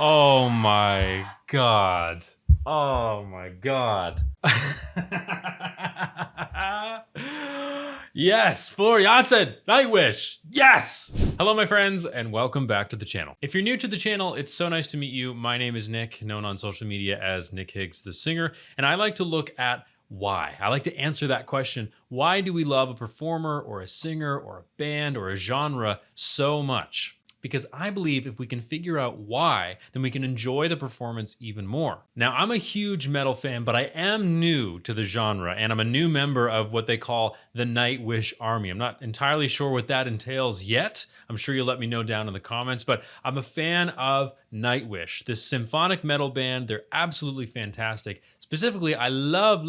Oh my God. Oh my God. Yes, Floor Jansen, Nightwish, yes! Hello my friends, and welcome back to the channel. If you're new to the channel, it's so nice to meet you. My name is Nick, known on social media as Nick Higgs the singer, and I like to look at why. I like to answer that question. Why do we love a performer or a singer or a band or a genre so much? Because I believe if we can figure out why, then we can enjoy the performance even more. Now, I'm a huge metal fan, but I am new to the genre, and I'm a new member of what they call the Nightwish Army. I'm not entirely sure what that entails yet. I'm sure you'll let me know down in the comments, but I'm a fan of Nightwish, this symphonic metal band. They're absolutely fantastic. Specifically, I love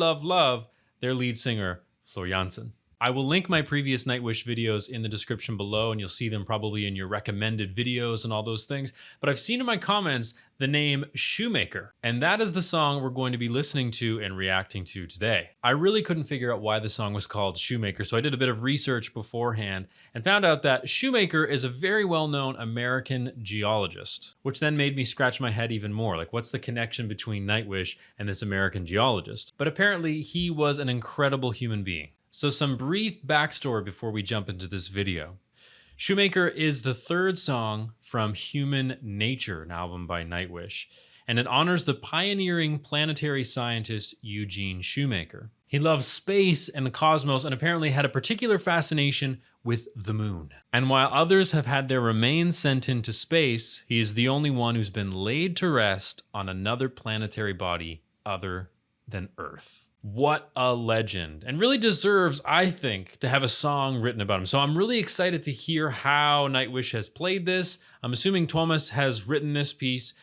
their lead singer, Floor Jansen. I will link my previous Nightwish videos in the description below, and you'll see them probably in your recommended videos and all those things. But I've seen in my comments the name Shoemaker, and that is the song we're going to be listening to and reacting to today. I really couldn't figure out why the song was called Shoemaker, so I did a bit of research beforehand and found out that Shoemaker is a very well-known American geologist, which then made me scratch my head even more. Like, what's the connection between Nightwish and this American geologist? But apparently he was an incredible human being. So some brief backstory before we jump into this video. Shoemaker is the third song from Human Nature, an album by Nightwish, and it honors the pioneering planetary scientist Eugene Shoemaker. He loves space and the cosmos and apparently had a particular fascination with the moon. And while others have had their remains sent into space, he is the only one who's been laid to rest on another planetary body other than Earth. What a legend, and really deserves, I think, to have a song written about him. So I'm really excited to hear how Nightwish has played this. I'm assuming Thomas has written this piece.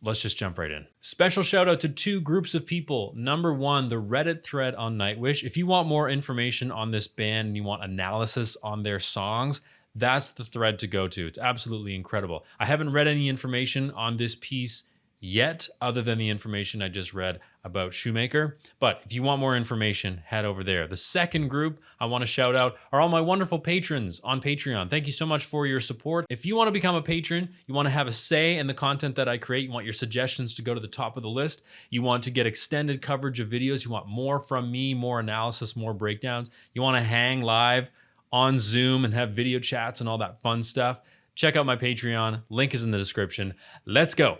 Let's just jump right in. Special shout out to two groups of people. Number one, the Reddit thread on Nightwish. If you want more information on this band and you want analysis on their songs, that's the thread to go to. It's absolutely incredible. I haven't read any information on this piece yet, other than the information I just read about Shoemaker. But if you want more information, head over there. The second group I want to shout out are all my wonderful patrons on Patreon. Thank you so much for your support. If you want to become a patron, you want to have a say in the content that I create, you want your suggestions to go to the top of the list, you want to get extended coverage of videos, you want more from me, more analysis, more breakdowns, you want to hang live on Zoom and have video chats and all that fun stuff, check out my Patreon. Link is in the description. Let's go.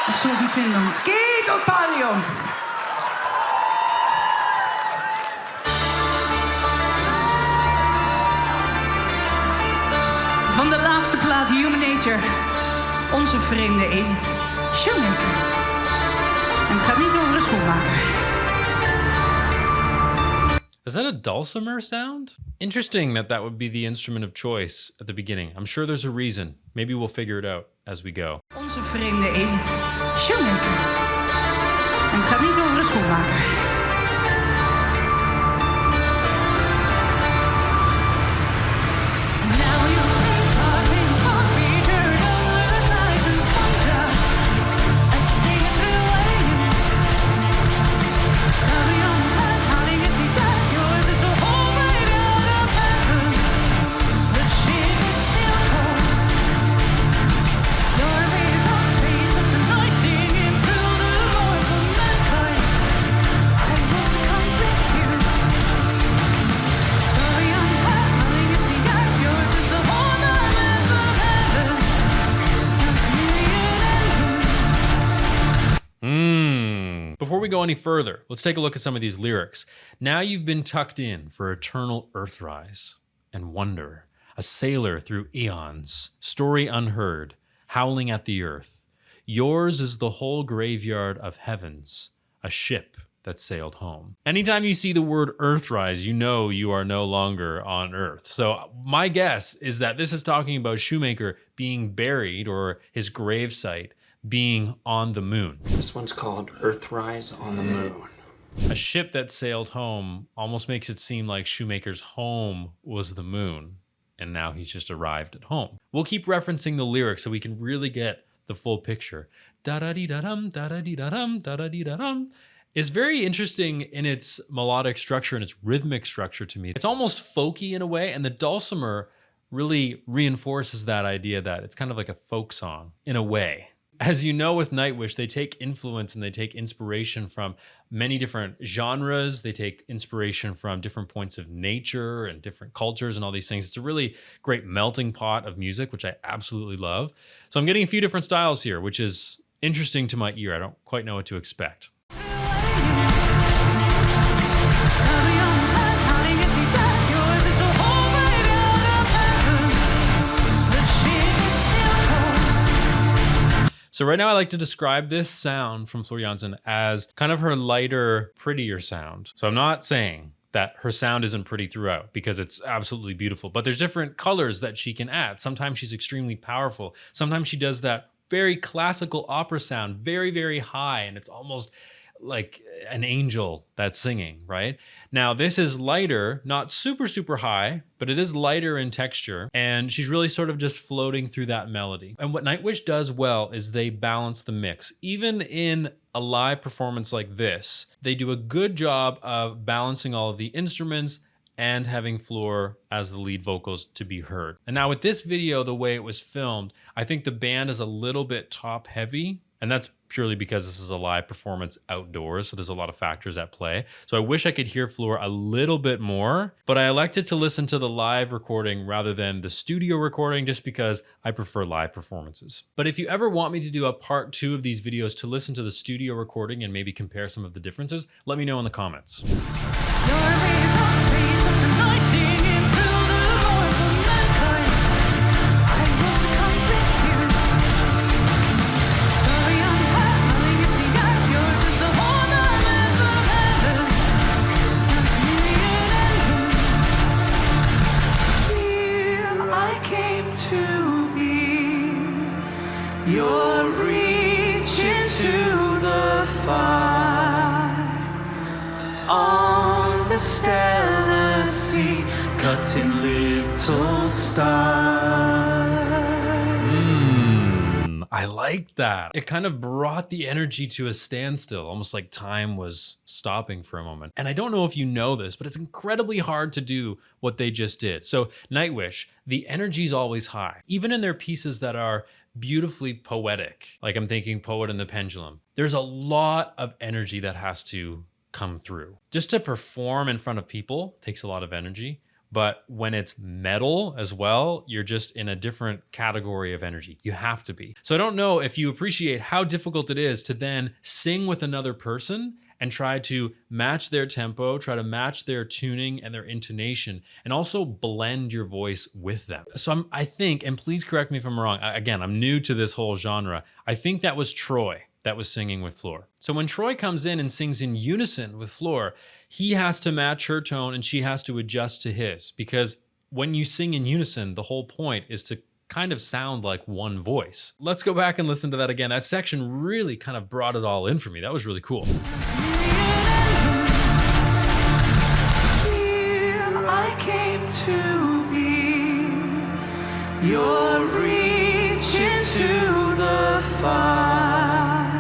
Of zoals in Finland. Kiitos paljon! Van de laatste plaat Human Nature, onze vreemde eend, Shoemaker. En het gaat niet over de schoenmaker. Is that a dulcimer sound? Interesting that that would be the instrument of choice at the beginning. I'm sure there's a reason. Maybe we'll figure it out as we go. Onze vreemde eend, Shoemaker. En het gaat niet over de schoenmaker. Before we go any further, let's take a look at some of these lyrics. Now you've been tucked in for eternal earthrise and wonder, a sailor through eons, story unheard, howling at the earth. Yours is the whole graveyard of heavens, a ship that sailed home. Anytime you see the word earthrise, you know you are no longer on Earth. So my guess is that this is talking about Shoemaker being buried, or his gravesite being on the moon. This one's called Earthrise on the Moon. A ship that sailed home almost makes it seem like Shoemaker's home was the moon, and now he's just arrived at home. We'll keep referencing the lyrics so we can really get the full picture. Da-da-dee-da-dum, da-da-dee-da-dum, da-da-dee-da-dum. Is very interesting in its melodic structure and its rhythmic structure to me. It's almost folky in a way, and the dulcimer really reinforces that idea that it's kind of like a folk song in a way. As you know, with Nightwish, they take influence and they take inspiration from many different genres. They take inspiration from different points of nature and different cultures and all these things. It's a really great melting pot of music, which I absolutely love. So I'm getting a few different styles here, which is interesting to my ear. I don't quite know what to expect. So right now I like to describe this sound from Floor Jansen as kind of her lighter, prettier sound. So I'm not saying that her sound isn't pretty throughout, because it's absolutely beautiful, but there's different colors that she can add. Sometimes she's extremely powerful. Sometimes she does that very classical opera sound, very, very high, and it's almost like an angel that's singing, right? Now, this is lighter, not super, super high, but it is lighter in texture, and she's really sort of just floating through that melody. And what Nightwish does well is they balance the mix. Even in a live performance like this, they do a good job of balancing all of the instruments and having Floor as the lead vocals to be heard. And now with this video, the way it was filmed, I think the band is a little bit top heavy, and that's purely because this is a live performance outdoors, so there's a lot of factors at play. So I wish I could hear Floor a little bit more, but I elected to listen to the live recording rather than the studio recording just because I prefer live performances. But if you ever want me to do a part 2 of these videos to listen to the studio recording and maybe compare some of the differences, let me know in the comments. You're reaching to the far on the stellar sea, cutting little stars. I like that. It kind of brought the energy to a standstill, almost like time was stopping for a moment. And I don't know if you know this, but it's incredibly hard to do what they just did. So Nightwish, the energy's always high. Even in their pieces that are beautifully poetic, like I'm thinking Poet and the Pendulum, there's a lot of energy that has to come through. Just to perform in front of people takes a lot of energy, but when it's metal as well, you're just in a different category of energy. You have to be. So I don't know if you appreciate how difficult it is to then sing with another person and try to match their tempo, try to match their tuning and their intonation, and also blend your voice with them. So I think, and please correct me if I'm wrong, again, I'm new to this whole genre, I think that was Troy that was singing with Floor. So when Troy comes in and sings in unison with Floor, he has to match her tone and she has to adjust to his, because when you sing in unison, the whole point is to kind of sound like one voice. Let's go back and listen to that again. That section really kind of brought it all in for me. That was really cool. I came to be. You're reaching to the far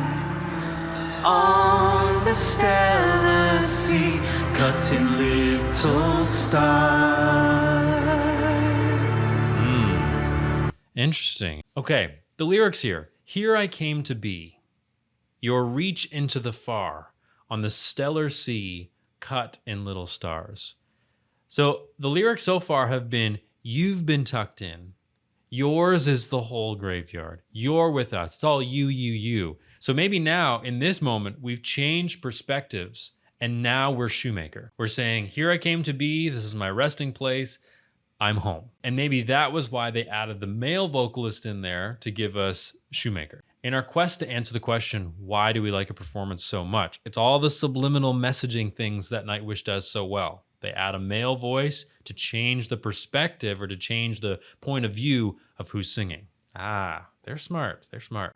on the stellar sea, cutting little stars. Interesting. Okay, the lyrics here. Here I came to be, your reach into the far, on the stellar sea, cut in little stars. So the lyrics so far have been, you've been tucked in. Yours is the whole graveyard. You're with us. It's all you, you, you. So maybe now, in this moment, we've changed perspectives, and now we're Shoemaker. We're saying, here I came to be, this is my resting place, I'm home. And maybe that was why they added the male vocalist in there to give us Shoemaker. In our quest to answer the question, why do we like a performance so much? It's all the subliminal messaging things that Nightwish does so well. They add a male voice to change the perspective or to change the point of view of who's singing. Ah, they're smart. They're smart.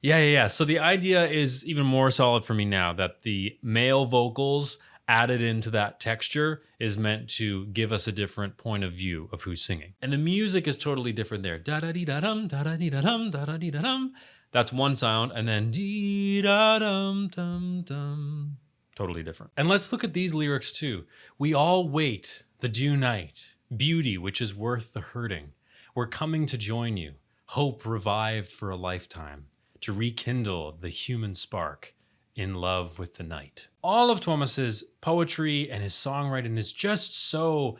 Yeah. So the idea is even more solid for me now, that the male vocals added into that texture is meant to give us a different point of view of who's singing. And the music is totally different there. Da-da-dee-da-dum, da-da-dee-da-dum, da-da-dee-da-dum. That's one sound. And then dee-da-dum-dum-dum. Totally different. And let's look at these lyrics too. We all wait, the due night, beauty which is worth the hurting. We're coming to join you, hope revived for a lifetime, to rekindle the human spark, in love with the night. All of Thomas's poetry and his songwriting is just so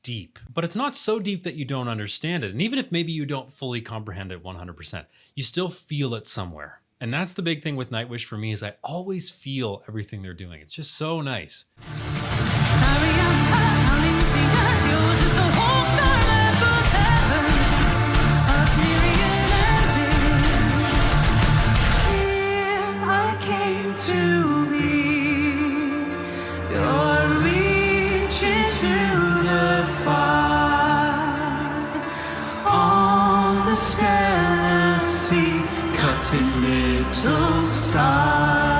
deep, but it's not so deep that you don't understand it. And even if maybe you don't fully comprehend it 100%, you still feel it somewhere. And that's the big thing with Nightwish for me, is I always feel everything they're doing. It's just so nice. Little stars.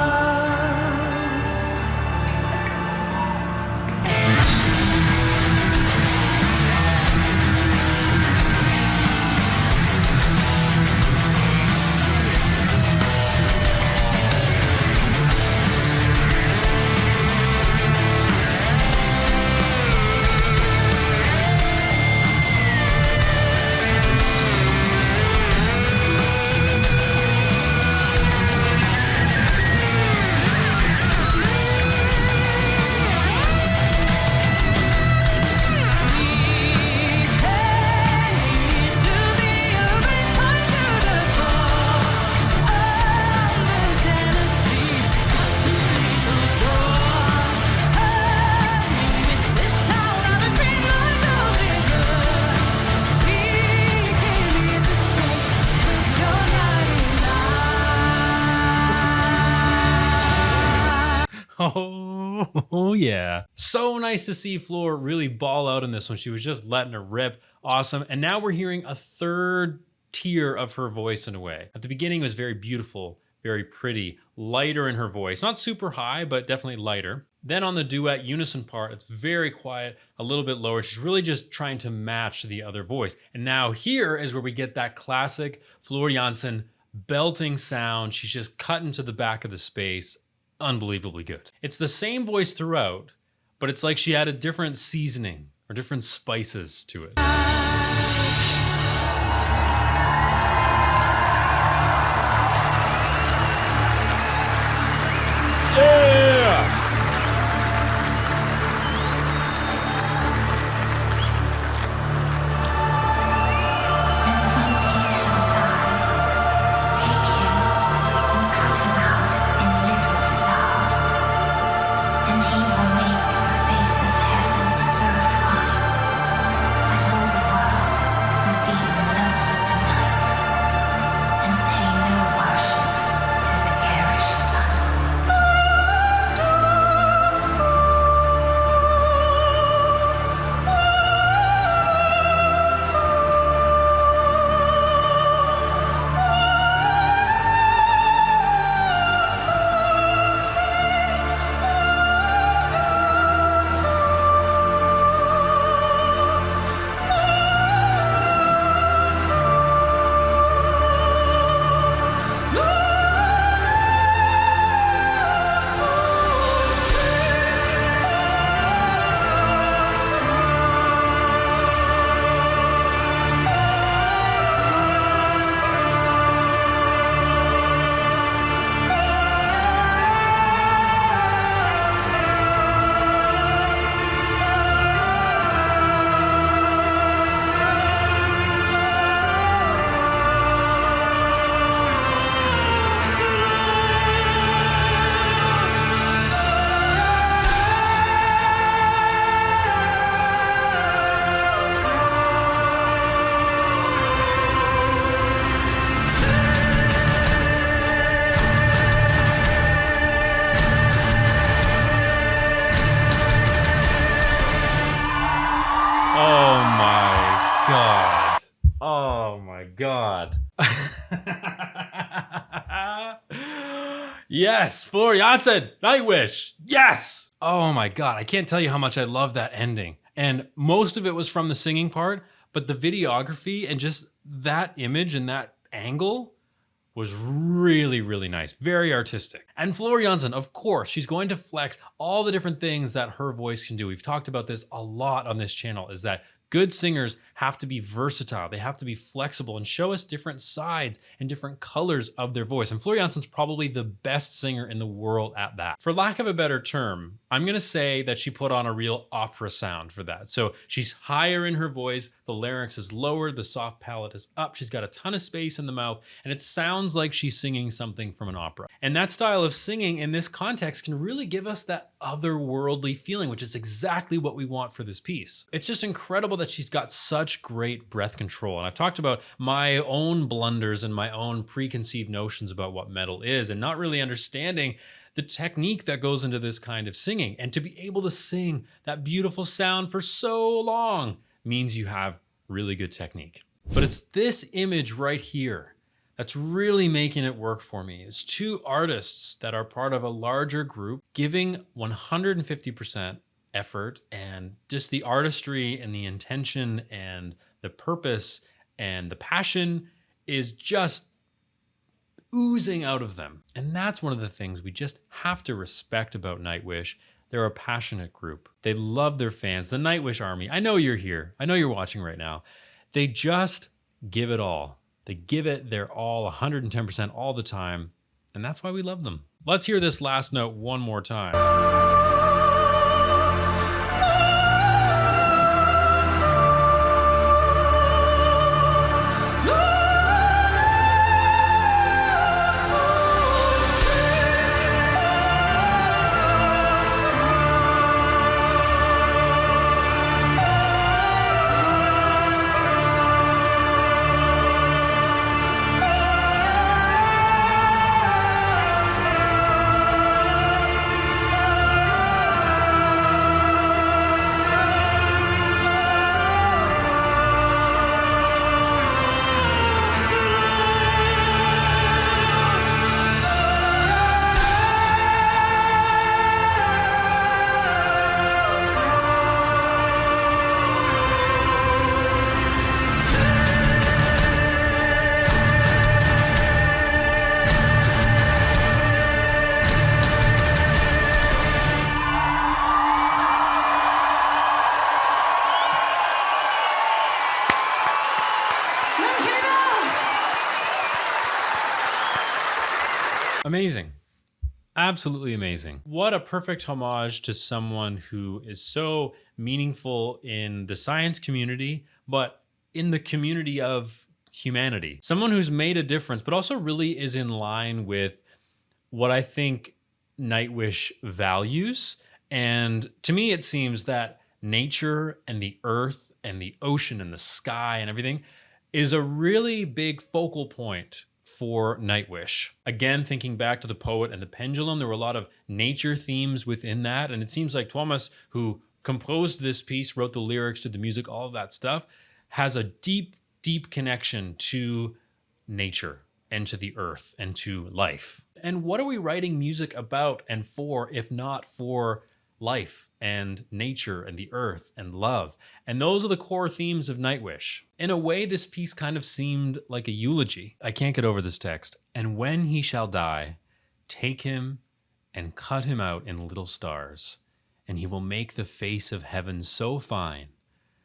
Oh yeah. So nice to see Floor really ball out in this one. She was just letting her rip. Awesome. And now we're hearing a third tier of her voice in a way. At the beginning it was very beautiful, very pretty, lighter in her voice. Not super high, but definitely lighter. Then on the duet unison part, it's very quiet, a little bit lower. She's really just trying to match the other voice. And now here is where we get that classic Floor Jansen belting sound. She's just cutting to the back of the space. Unbelievably good. It's the same voice throughout, but it's like she added different seasoning or different spices to it. Yeah! He will make the face of heaven so fine that all the world Yes, Florian, Nightwish. Yes. Oh my God, I can't tell you how much I love that ending. And most of it was from the singing part, but the videography and just that image and that angle was really, really nice. Very artistic. And Florian, of course, she's going to flex all the different things that her voice can do. We've talked about this a lot on this channel, is that good singers have to be versatile. They have to be flexible and show us different sides and different colors of their voice. And Florian's probably the best singer in the world at that. For lack of a better term, I'm gonna say that she put on a real opera sound for that. So she's higher in her voice, the larynx is lower, the soft palate is up, she's got a ton of space in the mouth, and it sounds like she's singing something from an opera. And that style of singing in this context can really give us that otherworldly feeling, which is exactly what we want for this piece. It's just incredible that she's got such great breath control. And I've talked about my own blunders and my own preconceived notions about what metal is and not really understanding the technique that goes into this kind of singing. And to be able to sing that beautiful sound for so long means you have really good technique. But it's this image right here that's really making it work for me. It's two artists that are part of a larger group giving 150% effort, and just the artistry and the intention and the purpose and the passion is just oozing out of them. And that's one of the things we just have to respect about Nightwish. They're a passionate group. They love their fans. The Nightwish army. I know you're here. I know you're watching right now. They just give it all. They give it their all, 110% all the time. And that's why we love them. Let's hear this last note one more time. Amazing. Absolutely amazing. What a perfect homage to someone who is so meaningful in the science community, but in the community of humanity. Someone who's made a difference, but also really is in line with what I think Nightwish values. And to me, it seems that nature and the earth and the ocean and the sky and everything is a really big focal point for Nightwish. Again, thinking back to The Poet and the Pendulum, there were a lot of nature themes within that. And it seems like Thomas, who composed this piece, wrote the lyrics to the music, all of that stuff, has a deep, deep connection to nature and to the earth and to life. And what are we writing music about and for, if not for life and nature and the earth and love? And those are the core themes of Nightwish. In a way, this piece kind of seemed like a eulogy. I can't get over this text. And when he shall die, take him and cut him out in little stars, and he will make the face of heaven so fine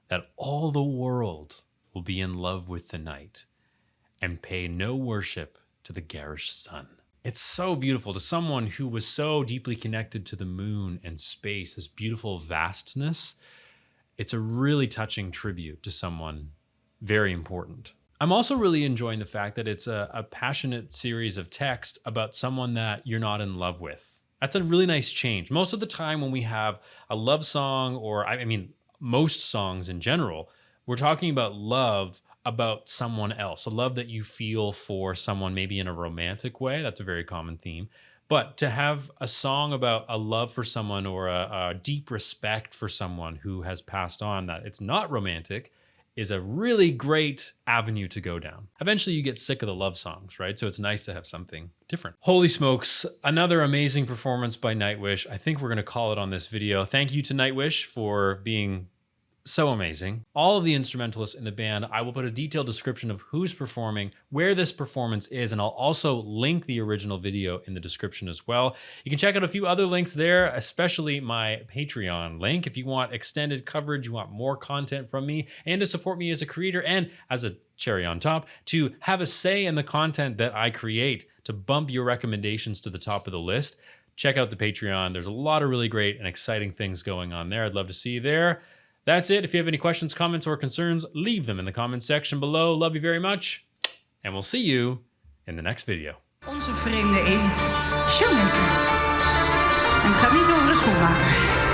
that all the world will be in love with the night and pay no worship to the garish sun. It's so beautiful to someone who was so deeply connected to the moon and space, this beautiful vastness. It's a really touching tribute to someone very important. I'm also really enjoying the fact that it's a passionate series of text about someone that you're not in love with. That's a really nice change. Most of the time when we have a love song, or I mean, most songs in general, we're talking about love about someone else, a love that you feel for someone, maybe in a romantic way. That's a very common theme. But to have a song about a love for someone or a deep respect for someone who has passed on, that it's not romantic, is a really great avenue to go down. Eventually you get sick of the love songs, right? So it's nice to have something different. Holy smokes, another amazing performance by Nightwish. I think we're gonna call it on this video. Thank you to Nightwish for being so amazing. All of the instrumentalists in the band, I will put a detailed description of who's performing, where this performance is, and I'll also link the original video in the description as well. You can check out a few other links there, especially my Patreon link. If you want extended coverage, you want more content from me, and to support me as a creator, and as a cherry on top, to have a say in the content that I create, to bump your recommendations to the top of the list, check out the Patreon. There's a lot of really great and exciting things going on there. I'd love to see you there. That's it. If you have any questions, comments, or concerns, leave them in the comments section below. Love you very much, and we'll see you in the next video. Onze vreemde eend, Shoemaker. En het gaat niet over de schoenmaker.